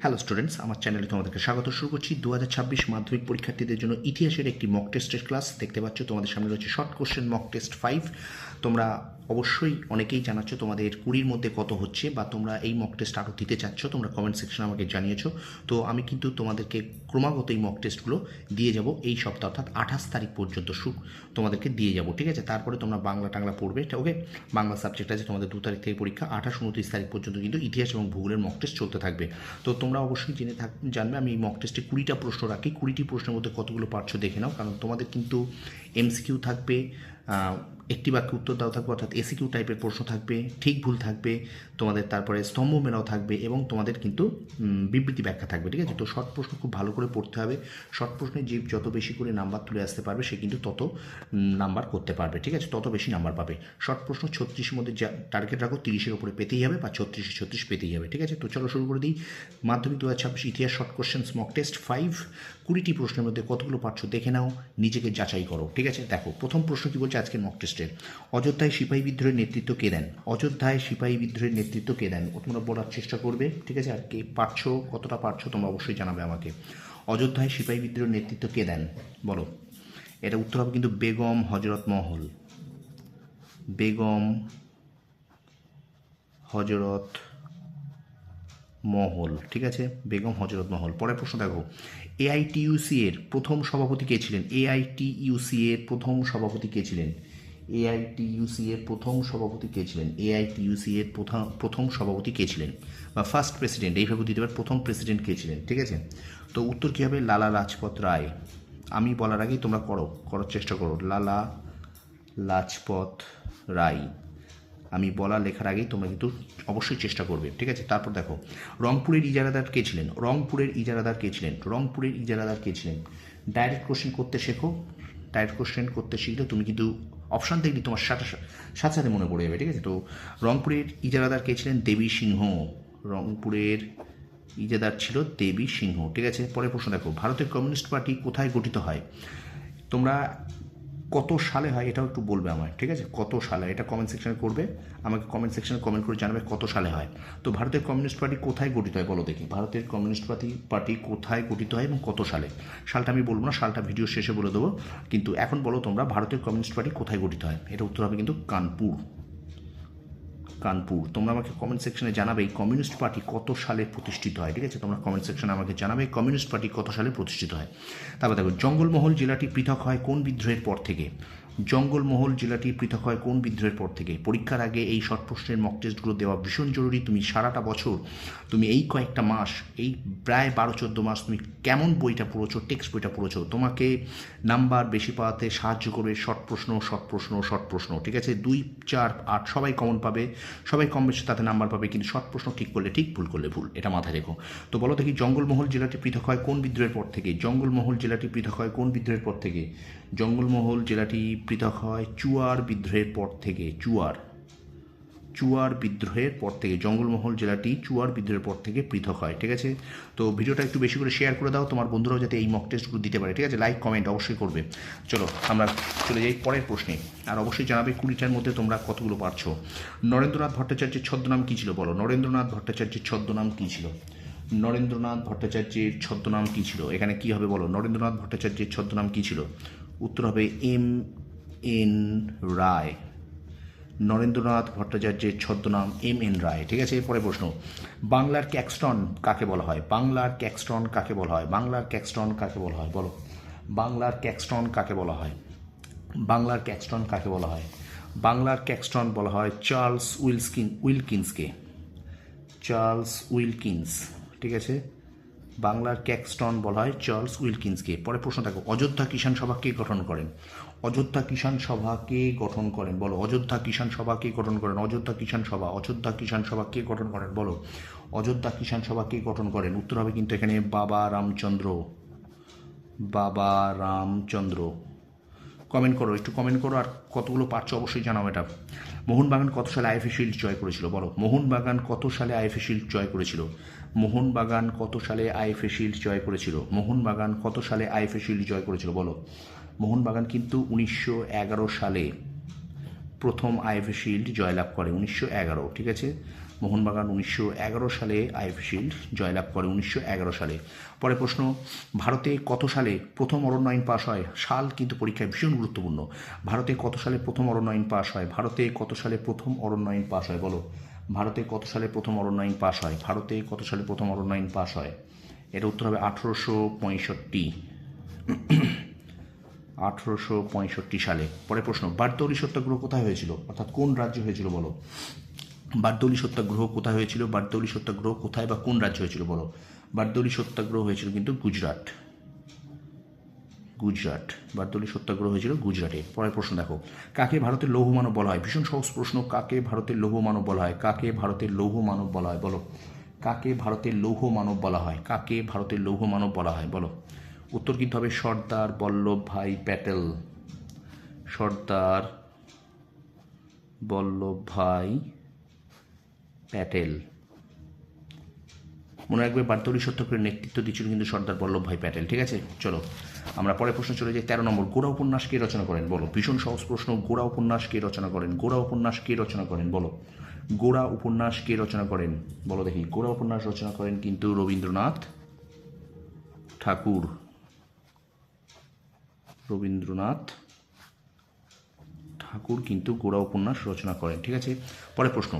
Hello students, আমার চ্যানেলে তোমাদেরকে স্বাগত। শুরু করছি 2026 মাধ্যমিক পরীক্ষার্থীদের জন্য ইতিহাসের একটি মক টেস্টের ক্লাস। দেখতে পাচ্ছ তোমাদের সামনে রয়েছে শর্ট কোশ্চেন মক টেস্ট 5। তোমরা অবশ্যই অনেকেই জানাচ্ছ তোমাদের 20-র মধ্যে কত হচ্ছে, বা তোমরা এই মক টেস্ট আরও দিতে চাচ্ছ, তোমরা কমেন্ট সেকশনে আমাকে জানিয়েছো। তো আমি কিন্তু তোমাদেরকে ক্রমাগত এই মক টেস্টগুলো দিয়ে যাব এই সপ্তাহ, অর্থাৎ 28 তারিখ পর্যন্ত তোমাদেরকে দিয়ে যাব, ঠিক আছে? তারপরে তোমরা বাংলা টাংলা পড়বে, ওকে? বাংলা সাবজেক্ট আছে তোমাদের 2 তারিখ থেকে পরীক্ষা, 28-29 তারিখ পর্যন্ত কিন্তু ইতিহাস এবং ভূগোলের মক টেস্ট চলতে থাকবে। তো তোমরা অবশ্যই জানবে আমি এই মক টেস্টে 20টা প্রশ্ন রাখি। 20টি প্রশ্নের মধ্যে কতগুলো পারছো দেখে নাও, কারণ তোমাদের কিন্তু এমসিকিউ থাকবে, একটি বাক্যে উত্তর দাও থাকবে, অর্থাৎ এসিকিউ টাইপের প্রশ্ন থাকবে, ঠিক ভুল থাকবে তোমাদের, তারপরে স্তম্ভ মেলাও থাকবে, এবং তোমাদের কিন্তু বিবৃতি ব্যাখ্যা থাকবে, ঠিক আছে? তো শর্ট প্রশ্ন খুব ভালো করে পড়তে হবে। শর্ট প্রশ্নে যে যত বেশি করে নাম্বার তুলে আসতে পারবে সে কিন্তু তত নাম্বার করতে পারবে, ঠিক আছে? তত বেশি নাম্বার পাবে। শর্ট প্রশ্ন 36-এর মধ্যে যা টার্গেট রাখো, 30-এর উপরে পেতেই হবে, বা 36-এ 36 পেতেই হবে, ঠিক আছে? তো চলো শুরু করে দিই। মাধ্যমিক 2026 ইতিহাস শর্ট কোশ্চেন্স মক টেস্ট 5। 20টি প্রশ্নের মধ্যে কতগুলো পারছো দেখে নাও, নিজেকে যাচাই করো, ঠিক আছে? দেখো, প্রথম প্রশ্ন কী বলছে আজকের মক টেস্টের। অযোধ্যায় সিপাহী বিদ্রোহের নেতৃত্ব কে দেন? অযোধ্যায় সিপাহী বিদ্রোহের নেতৃত্ব কে দেন? ও তোমরা বলার চেষ্টা করবে, ঠিক আছে? আর কে পারছো, কতটা পারছো তোমরা অবশ্যই জানাবে আমাকে। অযোধ্যায় সিপাহী বিদ্রোহের নেতৃত্ব কে দেন বলো? এটা উত্তর হবে কিন্তু বেগম হজরত মহল। বেগম হজরত মহল, ঠিক আছে? বেগম হজরত মহল। পরের প্রশ্ন দেখো, এআইটিইউসি এর প্রথম সভাপতি কে ছিলেন? এআইটিইউসি এর প্রথম সভাপতি কে ছিলেন? এআইটিইউসি এর প্রথম সভাপতি কে ছিলেন? এআইটিইউসি এর প্রথম সভাপতি কে ছিলেন, বা ফার্স্ট প্রেসিডেন্ট, এইভাবে দিতে পারে, প্রথম প্রেসিডেন্ট কে ছিলেন, ঠিক আছে? তো উত্তর কী হবে? লালা লাজপত রায়। আমি বলার আগেই তোমরা করার চেষ্টা করো। লালা লাজপত রায়। আমি বলা লেখার আগেই তোমরা কিন্তু অবশ্যই চেষ্টা করবে, ঠিক আছে? তারপর দেখো, রংপুরের ইজারাদার কে ছিলেন? রংপুরের ইজারাদার কে ছিলেন? রংপুরের ইজারাদার কে ছিলেন? ডাইরেক্ট কোশ্চেন করতে শেখো। ডাইরেক্ট কোশ্চেন করতে শিখলে তুমি কিন্তু অপশান দেখলে তোমার সাথে সাথে মনে পড়ে যাবে, ঠিক আছে? তো রংপুরের ইজারাদার কে ছিলেন? দেবী সিংহ। রংপুরের ইজারাদার ছিল দেবী সিংহ, ঠিক আছে? পরের প্রশ্ন দেখো, ভারতের কমিউনিস্ট পার্টি কোথায় গঠিত হয়? তোমরা কত সালে হয় এটাও একটু বলবে আমায়, ঠিক আছে? কত সালে, এটা কমেন্ট সেকশনে করবে, আমাকে কমেন্ট সেকশনে কমেন্ট করে জানাবে কত সালে হয়। তো ভারতের কমিউনিস্ট পার্টি কোথায় গঠিত হয় বলো দেখি? ভারতের কমিউনিস্ট পার্টি কোথায় গঠিত হয় এবং কত সালে? সালটা আমি বলবো না, সালটা ভিডিও শেষে বলে দেবো, কিন্তু এখন বলো তোমরা ভারতের কমিউনিস্ট পার্টি কোথায় গঠিত হয়? এটা উত্তর হবে কিন্তু কানপুর। কানপুর। তোমরা আমাকে কমেন্ট সেকশনে জানাবে এই কমিউনিস্ট পার্টি কত সালে প্রতিষ্ঠিত হয়, ঠিক আছে? তোমরা কমেন্ট সেকশনে আমাকে জানাবে কমিউনিস্ট পার্টি কত সালে প্রতিষ্ঠিত হয়। তারপর দেখো, জঙ্গলমহল জেলাটি পৃথক হয় কোন বিদ্রোহের পর থেকে? জঙ্গলমহল জেলাটি পৃথক হয় কোন বিদ্রোহের পর থেকে? পরীক্ষার আগে এই শর্ট প্রশ্নের মক টেস্টগুলো দেওয়া ভীষণ জরুরি। তুমি সারাটা বছর, তুমি এই কয়েকটা মাস, এই প্রায় 12-14 মাস তুমি কেমন বইটা পড়েছো, টেক্সট বইটা পড়েছো, তোমাকে নাম্বার বেশি পাওয়াতে সাহায্য করবে শর্ট প্রশ্ন, শর্ট প্রশ্ন, শর্ট প্রশ্ন, ঠিক আছে? 2, 4, 8 সবাই কমন পাবে, সবাই কম বেশি তাতে নাম্বার পাবে, কিন্তু শর্ট প্রশ্ন ঠিক করলে ঠিক, ভুল করলে ভুল, এটা মাথায় রেখো। তো বলো দেখি, জঙ্গলমহল জেলাটি পৃথক হয় কোন বিদ্রোহের পর থেকে? জঙ্গলমহল জেলাটি পৃথক হয় কোন বিদ্রোহের পর থেকে? জঙ্গলমহল জেলাটি পৃথক হয় চুয়ার বিদ্রোহের পর থেকে। চুয়ার বিদ্রোহের পর থেকে জঙ্গলমহল জেলাটি চুয়ার বিদ্রোহের পর থেকে পৃথক হয়, ঠিক আছে? তো ভিডিওটা একটু বেশি করে শেয়ার করে দাও, তোমার বন্ধুরাও যাতে এই মক টেস্টগুলো দিতে পারে, ঠিক আছে? লাইক কমেন্ট অবশ্যই করবে। চলো আমরা চলে যাই পরের প্রশ্নে, আর অবশ্যই জানাবে 20টার মধ্যে তোমরা কতগুলো পারছো। নরেন্দ্রনাথ ভট্টাচার্যের ছদ্মনাম কী ছিল বলো? নরেন্দ্রনাথ ভট্টাচার্যের ছদ্মনাম কী ছিল? নরেন্দ্রনাথ ভট্টাচার্যের ছদ্মনাম কী ছিল? এখানে কী হবে বলো? নরেন্দ্রনাথ ভট্টাচার্যের ছদ্মনাম কী ছিল? উত্তর হবে M.N. রায়। নরেন্দ্রনাথ ভট্টাচার্যের ছদ্মনাম M.N. রায়, ঠিক আছে? এরপরে প্রশ্ন, বাংলার ক্যাক্সটন কাকে বলা হয়? বাংলার ক্যাক্সটন কাকে বলা হয়? বাংলার ক্যাক্সটন কাকে বলা হয় বলো? বাংলার ক্যাক্সটন কাকে বলা হয়? বাংলার ক্যাক্সটন কাকে বলা হয়? বাংলার ক্যাক্সটন বলা হয় চার্লস উইলকিন্সকে। চার্লস উইলকিন্স, ঠিক আছে? বাংলার ক্যাক্সটন বলা হয় চার্লস উইলকিন্সকে। পরে প্রশ্ন দেখো, অযোধ্যা কিষাণ সভা কে গঠন করেন? অযোধ্যা কিষাণ সভা কে গঠন করেন বলো? অযোধ্যা কিষাণ সভা কে গঠন করেন? অযোধ্যা কিষাণ সভা কে গঠন করেন বলো? অযোধ্যা কিষাণ সভা কে গঠন করেন? উত্তর হবে কিন্তু এখানে বাবা রামচন্দ্র। বাবা রামচন্দ্র। কমেন্ট করো, একটু কমেন্ট করো, আর কতগুলো পারছো অবশ্যই জানাও এটা। মোহনবাগান কত সালে আইএফএ শিল্ড জয় করেছিল বলো? মোহনবাগান কত সালে আইএফএ শিল্ড জয় করেছিল? মোহনবাগান কত সালে আইএফএ শিল্ড জয় করেছিল? মোহনবাগান কত সালে আইএফএ শিল্ড জয় করেছিল বলো? মোহনবাগান কিন্তু 1911 সালে প্রথম আইএফএ শিল্ড জয়লাভ করে, 1911, ঠিক আছে? মোহনবাগান 1911 সালে আইএফএ শিল্ড জয়লাভ করে 1911 সালে। পরের প্রশ্ন, ভারতে কত সালে প্রথম অরণ্য আইন পাস হয়? সাল কিন্তু পরীক্ষায় ভীষণ গুরুত্বপূর্ণ। ভারতে কত সালে প্রথম অরণ্য আইন পাস হয়? ভারতে কত সালে প্রথম অরণ্য আইন পাস হয় বলো? ভারতে কত সালে প্রথম অরণ্য আইন পাস হয়? ভারতে কত সালে প্রথম অরণ্য আইন পাস হয়? এটা উত্তর হবে 1865 সালে। পরের প্রশ্ন, বারদৌলি সত্যাগ্রহ কোথায় হয়েছিল, অর্থাৎ কোন রাজ্যে হয়েছিল বলো? বারদৌলি সত্যাগ্রহ কোথায় হয়েছিল? বারদৌলি সত্যাগ্রহ কোথায় বা কোন রাজ্য হয়েছিল বলো? বারদৌলি সত্যাগ্রহ হয়েছিল কিন্তু গুজরাট। বারদৌলি সত্যাগ্রহ হয়েছিল গুজরাটে। পরের প্রশ্ন দেখো, কাকে ভারতের লৌহ মানব বলা হয়? ভীষণ সহজ প্রশ্ন, কাকে ভারতের লৌহ মানব বলা হয়? কাকে ভারতের লৌহ মানব বলা হয় বলো? কাকে ভারতের লৌহ মানব বলা হয়? কাকে ভারতের লৌহ মানব বলা হয় বলো? উত্তর কিন্তু হবে সর্দার বল্লভভাই প্যাটেল। সর্দার বল্লভভাই প্যাটেল। মনে রাখবে, বারদৌলি সত্যাগ্রহের নেতৃত্ব দিচ্ছিল কিন্তু সর্দার বল্লভভাই প্যাটেল। ঠিক আছে, চলো আমরা পরের প্রশ্ন চলে যাই। 13 নম্বর, গোড়া উপন্যাস কে রচনা করেন বলো? ভীষণ সহজ প্রশ্ন, গোড়া উপন্যাস কে রচনা করেন? গোড়া উপন্যাস কে রচনা করেন বলো? গোড়া উপন্যাস কে রচনা করেন বলো দেখি? গোড়া উপন্যাস রচনা করেন কিন্তু রবীন্দ্রনাথ ঠাকুর। রবীন্দ্রনাথ ঠাকুর কিন্তু গোড়া উপন্যাস রচনা করেন। ঠিক আছে, পরের প্রশ্ন,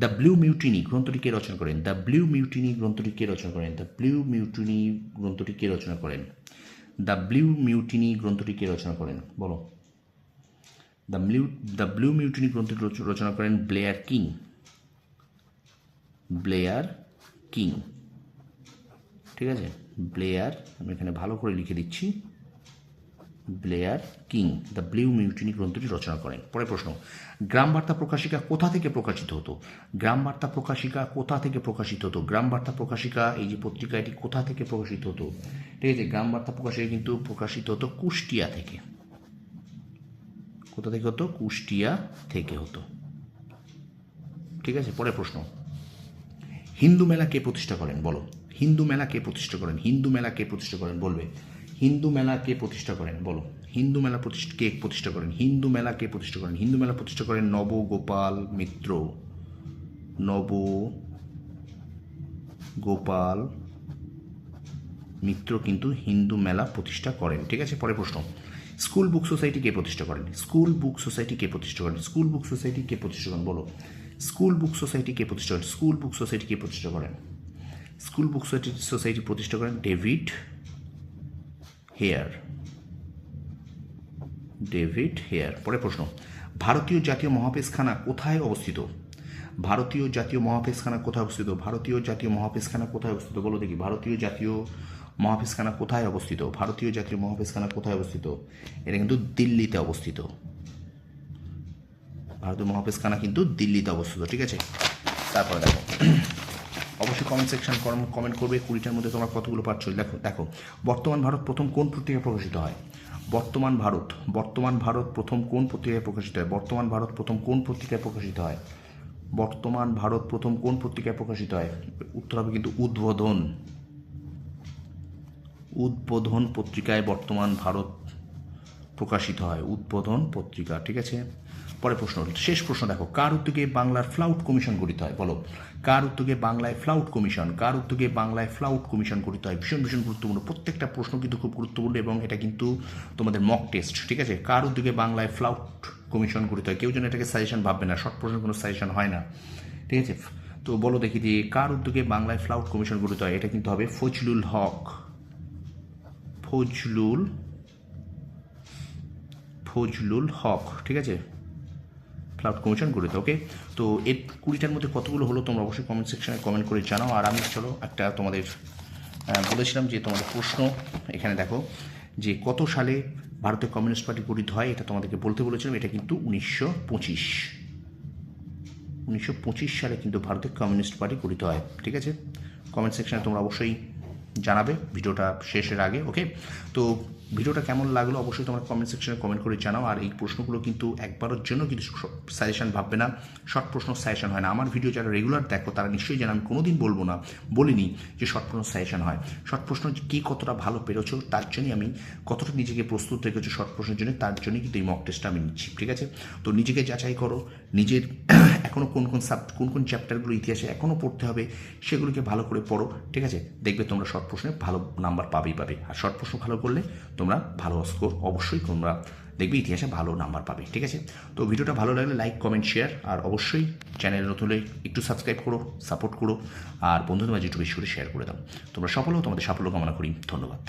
দ্য ব্লু মিউটিনি গ্রন্থটি কে রচনা করেন? দ্য ব্লু মিউটিনি গ্রন্থটি কে রচনা করেন? দ্য ব্লু মিউটিনি গ্রন্থটি কে রচনা করেন? দ্য ব্লু মিউটিনি গ্রন্থটি কে রচনা করেন বলো? দ্য ব্লু মিউটিনি গ্রন্থটি রচনা করেন ব্লেয়ার কিং। Blair king. ঠিক আছে, ব্লেয়ার, আমি এখানে ভালো করে লিখে দিচ্ছি, Blair king the blue mutiny গ্রন্থটি রচনা করেন। পরের প্রশ্ন, গ্রাম বার্তা প্রকাশিকা কোথা থেকে প্রকাশিত হতো? গ্রাম বার্তা প্রকাশিকা কোথা থেকে প্রকাশিত হতো? গ্রাম বার্তা প্রকাশিকা, এই যে পত্রিকা, এটি কোথা থেকে প্রকাশিত হতো? ঠিক আছে, গ্রাম বার্তা প্রকাশিকা কিন্তু প্রকাশিত হতো কুষ্টিয়া থেকে। কোথা থেকে হতো? কুষ্টিয়া থেকে হতো। ঠিক আছে, পরের প্রশ্ন, হিন্দু মেলা কে প্রতিষ্ঠা করেন বলো? হিন্দু মেলা কে প্রতিষ্ঠা করেন? হিন্দু মেলা কে প্রতিষ্ঠা করেন বলবে? হিন্দু মেলা কে প্রতিষ্ঠা করেন বলো? হিন্দু মেলা কে প্রতিষ্ঠা করেন? হিন্দু মেলা কে প্রতিষ্ঠা করেন? হিন্দু মেলা প্রতিষ্ঠা করেন নবগোপাল মিত্র। নবগোপাল মিত্র কিন্তু হিন্দু মেলা প্রতিষ্ঠা করেন। ঠিক আছে, পরের প্রশ্ন, স্কুল বুক সোসাইটি কে প্রতিষ্ঠা করেন? স্কুল বুক সোসাইটি কে প্রতিষ্ঠা করেন? স্কুল বুক সোসাইটি কে প্রতিষ্ঠা করেন বলো? স্কুল বুক সোসাইটি কে প্রতিষ্ঠা করেন? স্কুল বুক সোসাইটি কে প্রতিষ্ঠা করেন? স্কুল বুক সোসাইটি প্রতিষ্ঠা করেন ডেভিড হেয়ার। David Hare. পরের প্রশ্ন, ভারতীয় জাতীয় মহাপেশখানা কোথায় অবস্থিত? ভারতীয় জাতীয় মহাপেশখানা কোথায় অবস্থিত? ভারতীয় জাতীয় মহাপেশখানা কোথায় অবস্থিত বলো দেখি? ভারতীয় জাতীয় মহাপেশখানা কোথায় অবস্থিত? ভারতীয় জাতীয় মহাপেশখানা কোথায় অবস্থিত? এটা কিন্তু দিল্লিতে অবস্থিত। ভারতীয় মহাপেশখানা কিন্তু দিল্লিতে অবস্থিত। ঠিক আছে, তারপরে দেখো, অবশ্যই কমেন্ট সেকশন কমেন্ট করবে 20টার মধ্যে তোমরা কতগুলো পাচ্ছ। দেখো, বর্তমান ভারত প্রথম কোন পত্রিকায় প্রকাশিত হয়? বর্তমান ভারত প্রথম কোন পত্রিকায় প্রকাশিত হয়? বর্তমান ভারত প্রথম কোন পত্রিকায় প্রকাশিত হয়? বর্তমান ভারত প্রথম কোন পত্রিকায় প্রকাশিত হয়? উত্তর হবে কিন্তু উদ্বোধন। উদ্বোধন পত্রিকায় বর্তমান ভারত প্রকাশিত হয়, উদ্বোধন পত্রিকা। ঠিক আছে, পরের প্রশ্ন, শেষ প্রশ্ন দেখো, কার উদ্যোগে বাংলার ফ্লাউট কমিশন গঠিত হয় বলো? কার উদ্যোগে বাংলায় ফ্লাউট কমিশন? কার উদ্যোগে বাংলায় ফ্লাউট কমিশন গঠিত হয়? ভীষণ ভীষণ গুরুত্বপূর্ণ, প্রত্যেকটা প্রশ্ন কিন্তু খুব গুরুত্বপূর্ণ এবং এটা কিন্তু তোমাদের মক টেস্ট। ঠিক আছে, কার উদ্যোগে বাংলায় ফ্লাউট কমিশন গঠিত হয়? কেউ যেন এটাকে সাজেশন ভাববে না, শর্ট প্রশ্নের কোনো সাজেশন হয় না। ঠিক আছে, তো বলো দেখি যে কার উদ্যোগে বাংলায় ফ্লাউট কমিশন গঠিত হয়? এটা কিন্তু হবে ফজলুল হক। ফজলুল হক। ঠিক আছে, ফ্লাউট কমিশন গঠিত। ওকে, তো এর 20টার মধ্যে কতগুলো হলো তোমরা অবশ্যই কমেন্ট সেকশনে কমেন্ট করে জানাও। আর আমি চলো একটা তোমাদের বলেছিলাম যে তোমাদের প্রশ্ন এখানে দেখো যে কত সালে ভারতের কমিউনিস্ট পার্টি গঠিত হয়, এটা তোমাদেরকে বলতে বলেছিলাম। এটা কিন্তু 1925 সালে কিন্তু ভারতের কমিউনিস্ট পার্টি গঠিত হয়। ঠিক আছে, কমেন্ট সেকশনে তোমরা অবশ্যই জানাবে ভিডিওটা শেষের আগে। ওকে, তো ভিডিওটা কেমন লাগলো অবশ্যই তোমার কমেন্ট সেকশনে কমেন্ট করে জানাও। আর এই প্রশ্নগুলো কিন্তু একবারের জন্য কিন্তু সাজেশন ভাববে না, শর্ট প্রশ্ন সাজেশন হয় না। আমার ভিডিও যারা রেগুলার দেখো তারা নিশ্চয়ই জানো আমি কোনোদিন বলিনি যে শর্ট প্রশ্ন সাজেশন হয়। শর্ট প্রশ্ন কি কতটা ভালো পেরেছো তার জন্যই আমি কতটা নিজেকে প্রস্তুত রেখেছো শর্ট প্রশ্নের জন্য তার জন্যই কিন্তু এই মক টেস্টটা আমি নিচ্ছি, ঠিক আছে? তো নিজেকে যাচাই করো, নিজের এখনও কোন কোন চ্যাপ্টারগুলো ইতিহাসে এখনও পড়তে হবে সেগুলোকে ভালো করে পড়ো, ঠিক আছে? দেখবে তোমরা শর্ট প্রশ্নে ভালো নাম্বার পাবে। আর শর্ট প্রশ্ন ভালো করলে তোমরা ভালো স্কোর অবশ্যই তোমরা দেখবে ইতিহাসে ভালো নাম্বার পাবে, ঠিক আছে? তো ভিডিওটা ভালো লাগলে লাইক কমেন্ট শেয়ার, আর অবশ্যই চ্যানেল নতুন হলে একটু সাবস্ক্রাইব করো, সাপোর্ট করো, আর বন্ধুদের মাঝে একটু বেশি করে শেয়ার করে দাও। তোমরা সফল হও, তোমাদের সাফল্য কামনা করি। ধন্যবাদ।